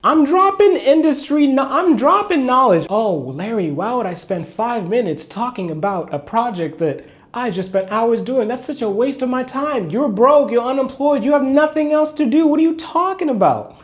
I'm dropping knowledge. Oh, Larry, why would I spend 5 minutes talking about a project that I just spent hours doing? That's such a waste of my time. You're broke, you're unemployed, you have nothing else to do. What are you talking about?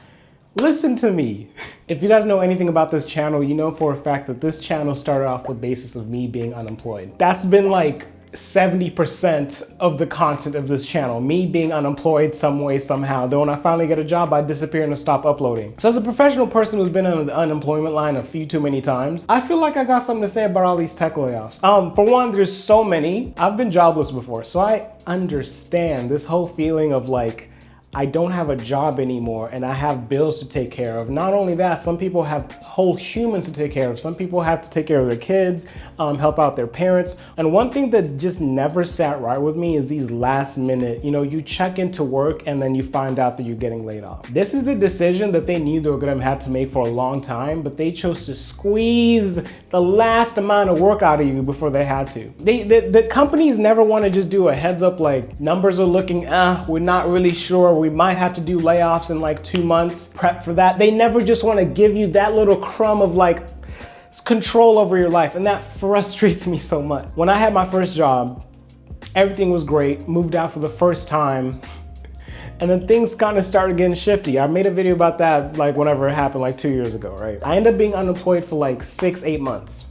Listen to me. If you guys know anything about this channel, you know for a fact that this channel started off the basis of me being unemployed. That's been like 70% of the content of this channel, me being unemployed some way, somehow. Then when I finally get a job, I disappear and stop uploading. So as a professional person who's been on the unemployment line a few too many times, I feel like I got something to say about all these tech layoffs. For one, there's so many. I've been jobless before, so I understand this whole feeling of like, I don't have a job anymore and I have bills to take care of. Not only that, some people have whole humans to take care of. Some people have to take care of their kids, help out their parents. And one thing that just never sat right with me is these last minute, you check into work and then you find out that you're getting laid off. This is the decision that they knew they were gonna have to make for a long time, but they chose to squeeze the last amount of work out of you before they had to. The companies never wanna just do a heads up like, numbers are looking, we're not really sure. We might have to do layoffs in like 2 months, prep for that. They never just want to give you that little crumb of like control over your life. And that frustrates me so much. When I had my first job, everything was great, moved out for the first time. And then things kind of started getting shifty. I made a video about that like whenever it happened, like 2 years ago, right? I ended up being unemployed for like 6-8 months.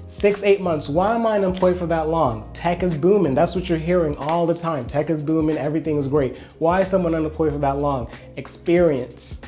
6-8 months. Why am I unemployed for that long? Tech is booming. That's what you're hearing all the time. Tech is booming. Everything is great. Why is someone unemployed for that long? Experience.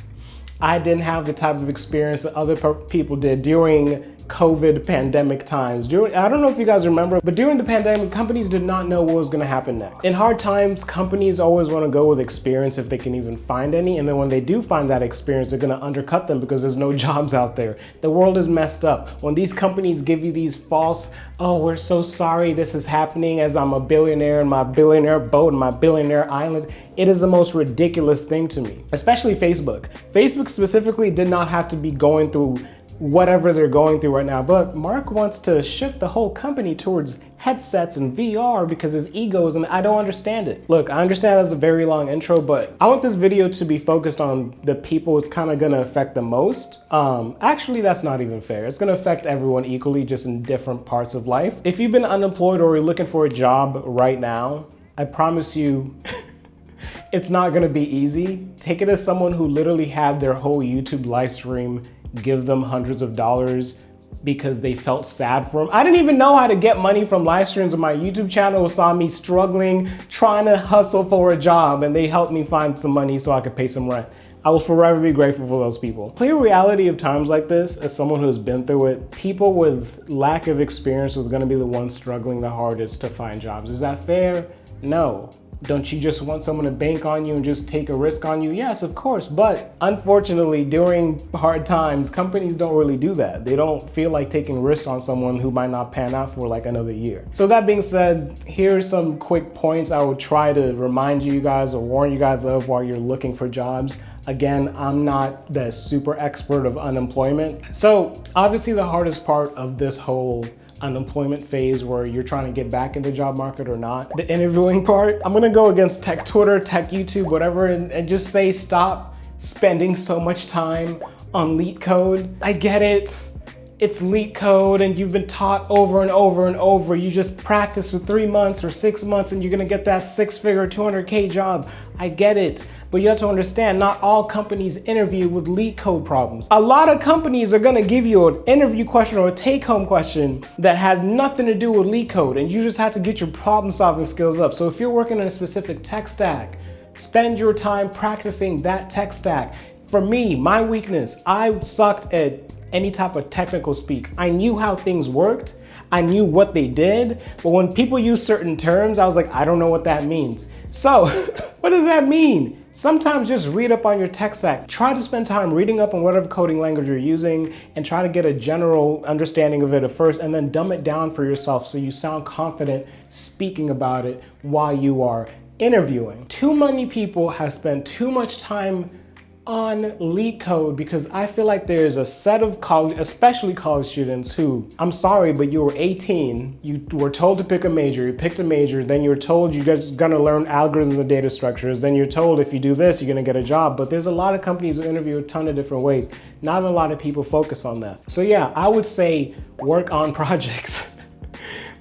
I didn't have the type of experience that other people did during COVID pandemic times. I don't know if you guys remember, but during the pandemic, companies did not know what was gonna happen next. In hard times, companies always wanna go with experience if they can even find any, and then when they do find that experience, they're gonna undercut them because there's no jobs out there. The world is messed up. When these companies give you these false, oh, we're so sorry this is happening as I'm a billionaire in my billionaire boat and my billionaire island, it is the most ridiculous thing to me, especially Facebook. Facebook specifically did not have to be going through whatever they're going through right now, but Mark wants to shift the whole company towards headsets and VR because his egos, and I don't understand it. Look, I understand that's a very long intro, but I want this video to be focused on the people it's kind of gonna affect the most. Actually, that's not even fair. It's gonna affect everyone equally, just in different parts of life. If you've been unemployed or you're looking for a job right now, I promise you, it's not gonna be easy. Take it as someone who literally had their whole YouTube live stream give them hundreds of dollars because they felt sad for them. I didn't even know how to get money from live streams on my YouTube channel. Saw me struggling, trying to hustle for a job, and they helped me find some money so I could pay some rent. I will forever be grateful for those people. Clear reality of times like this, as someone who's been through it, people with lack of experience are gonna be the ones struggling the hardest to find jobs. Is that fair? No. Don't you just want someone to bank on you and just take a risk on you? Yes, of course, but unfortunately, during hard times, companies don't really do that. They don't feel like taking risks on someone who might not pan out for like another year. So that being said, here are some quick points I will try to remind you guys or warn you guys of while you're looking for jobs. Again, I'm not the super expert of unemployment. So obviously the hardest part of this whole unemployment phase where you're trying to get back in the job market or not, the interviewing part, I'm gonna go against tech Twitter, tech YouTube, whatever, and just say stop spending so much time on LeetCode. I get it. It's LeetCode and you've been taught over and over and over. You just practice for 3 months or 6 months and you're gonna get that 6-figure 200K job. I get it. But you have to understand, not all companies interview with LeetCode problems. A lot of companies are gonna give you an interview question or a take-home question that has nothing to do with LeetCode, and you just have to get your problem-solving skills up. So if you're working in a specific tech stack, spend your time practicing that tech stack. For me, my weakness, I sucked at any type of technical speak. I knew how things worked, I knew what they did, but when people use certain terms, I was like, I don't know what that means. So, what does that mean? Sometimes just read up on your tech stack. Try to spend time reading up on whatever coding language you're using and try to get a general understanding of it at first and then dumb it down for yourself so you sound confident speaking about it while you are interviewing. Too many people have spent too much time on leak code because I feel like there's a set of college, especially college students who, I'm sorry, but you were 18, you were told to pick a major, you picked a major, then you're told you're just gonna learn algorithms and data structures, then you're told if you do this, you're gonna get a job. But there's a lot of companies who interview a ton of different ways. Not a lot of people focus on that. So yeah, I would say work on projects.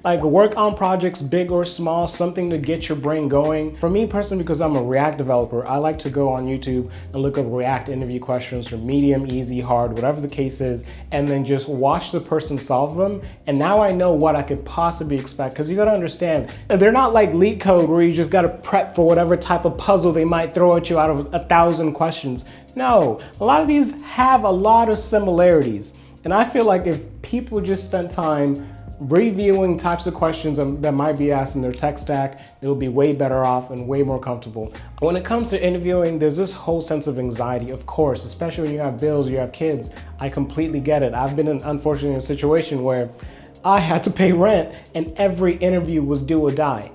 Like work on projects, big or small, something to get your brain going. For me personally, because I'm a React developer, I like to go on YouTube and look up React interview questions for medium, easy, hard, whatever the case is, and then just watch the person solve them. And now I know what I could possibly expect, because you gotta understand, they're not like leak code where you just gotta prep for whatever type of puzzle they might throw at you out of 1,000 questions. No, a lot of these have a lot of similarities. And I feel like if people just spent time reviewing types of questions that might be asked in their tech stack, they'll be way better off and way more comfortable. When it comes to interviewing, there's this whole sense of anxiety, of course, especially when you have bills, you have kids. I completely get it. I've been unfortunately in a situation where I had to pay rent and every interview was do or die.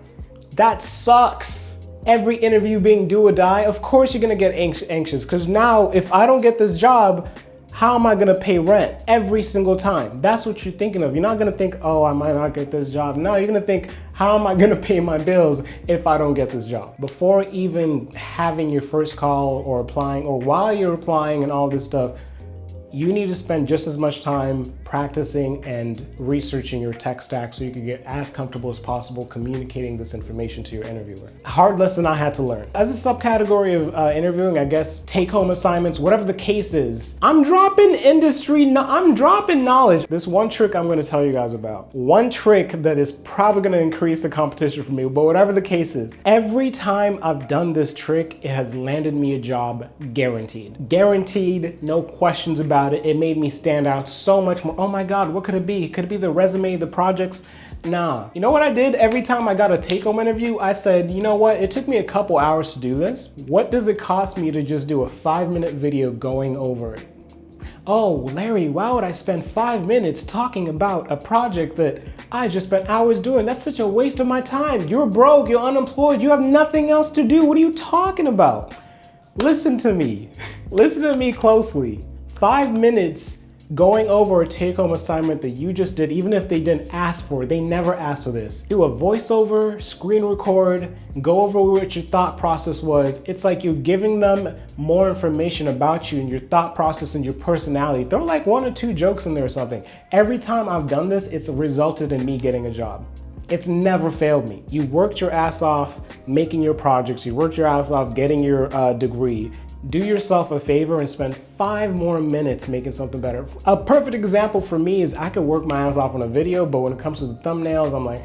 That sucks. Every interview being do or die, of course you're gonna get anxious, because now if I don't get this job, how am I gonna pay rent every single time? That's what you're thinking of. You're not gonna think, oh, I might not get this job. No, you're gonna think, how am I gonna pay my bills if I don't get this job? Before even having your first call or applying, or while you're applying and all this stuff, you need to spend just as much time practicing and researching your tech stack so you can get as comfortable as possible communicating this information to your interviewer. Hard lesson I had to learn. As a subcategory of interviewing, I guess, take-home assignments, whatever the case is, I'm dropping knowledge. This one trick I'm gonna tell you guys about. One trick that is probably gonna increase the competition for me, but whatever the case is, every time I've done this trick, it has landed me a job guaranteed. Guaranteed, no questions about it. It made me stand out so much more. Oh my God, what could it be? Could it be the resume, the projects? Nah. You know what I did? Every time I got a take-home interview, I said, you know what? It took me a couple hours to do this. What does it cost me to just do a 5-minute video going over it? Oh, Larry, why would I spend 5 minutes talking about a project that I just spent hours doing? That's such a waste of my time. You're broke, you're unemployed, you have nothing else to do. What are you talking about? Listen to me. Listen to me closely. 5 minutes going over a take-home assignment that you just did, even if they didn't ask for it, they never asked for this. Do a voiceover, screen record, go over what your thought process was. It's like you're giving them more information about you and your thought process and your personality. Throw like 1 or 2 jokes in there or something. Every time I've done this, it's resulted in me getting a job. It's never failed me. You worked your ass off making your projects, you worked your ass off getting your degree. Do yourself a favor and spend 5 more minutes making something better. A perfect example for me is I could work my ass off on a video, but when it comes to the thumbnails, I'm like,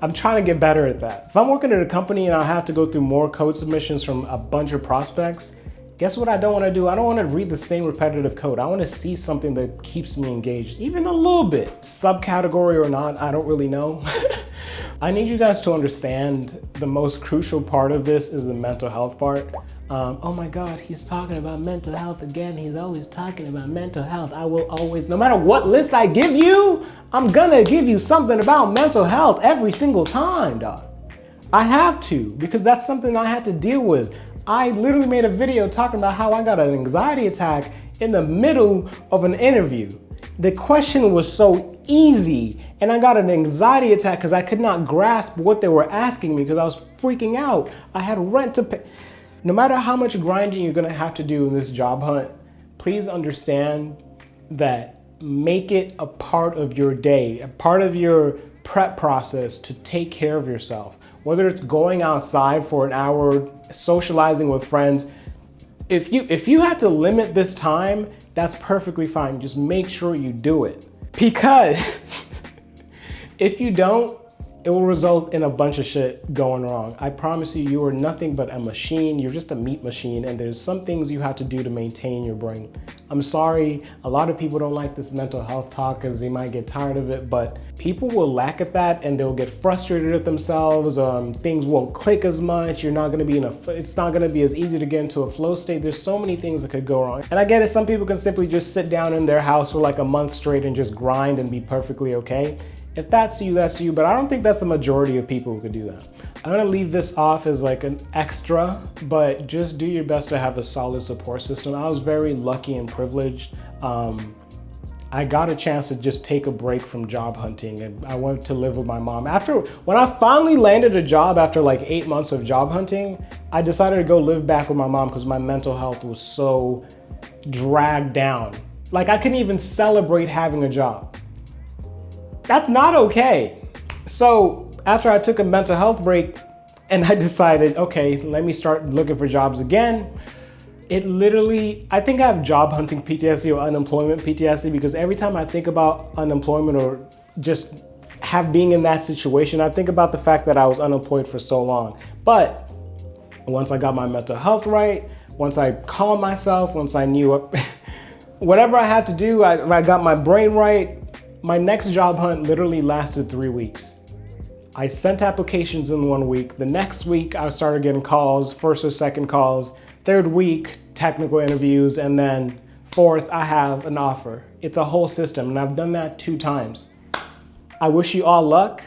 I'm trying to get better at that. If I'm working at a company and I have to go through more code submissions from a bunch of prospects, guess what I don't want to do? I don't want to read the same repetitive code. I want to see something that keeps me engaged, even a little bit. Subcategory or not, I don't really know. I need you guys to understand the most crucial part of this is the mental health part. Oh my God, he's talking about mental health again. He's always talking about mental health. I will always, no matter what list I give you, I'm gonna give you something about mental health every single time, dog. I have to, because that's something I had to deal with. I literally made a video talking about how I got an anxiety attack in the middle of an interview. The question was so easy and I got an anxiety attack because I could not grasp what they were asking me because I was freaking out. I had rent to pay. No matter how much grinding you're gonna have to do in this job hunt, please understand that make it a part of your day, a part of your prep process to take care of yourself. Whether it's going outside for an hour, socializing with friends, if you have to limit this time, that's perfectly fine. Just make sure you do it. Because if you don't, it will result in a bunch of shit going wrong. I promise you, you are nothing but a machine. You're just a meat machine, and there's some things you have to do to maintain your brain. I'm sorry, a lot of people don't like this mental health talk because they might get tired of it, but people will lack at that and they'll get frustrated at themselves. Things won't click as much. You're not gonna be it's not gonna be as easy to get into a flow state. There's so many things that could go wrong. And I get it, some people can simply just sit down in their house for like a month straight and just grind and be perfectly okay. If that's you, that's you, but I don't think that's the majority of people who could do that. I'm gonna leave this off as like an extra, but just do your best to have a solid support system. I was very lucky and privileged. I got a chance to just take a break from job hunting, and I went to live with my mom. When I finally landed a job after like 8 months of job hunting, I decided to go live back with my mom because my mental health was so dragged down. Like I couldn't even celebrate having a job. That's not okay. So after I took a mental health break and I decided, okay, let me start looking for jobs again. I think I have job hunting PTSD or unemployment PTSD because every time I think about unemployment or just being in that situation, I think about the fact that I was unemployed for so long. But once I got my mental health right, once I calmed myself, once I knew whatever I had to do, I got my brain right, my next job hunt literally lasted 3 weeks. I sent applications in 1 week. The next week, I started getting calls, first or second calls. Third week, technical interviews, and then fourth, I have an offer. It's a whole system, and I've done that 2 times. I wish you all luck.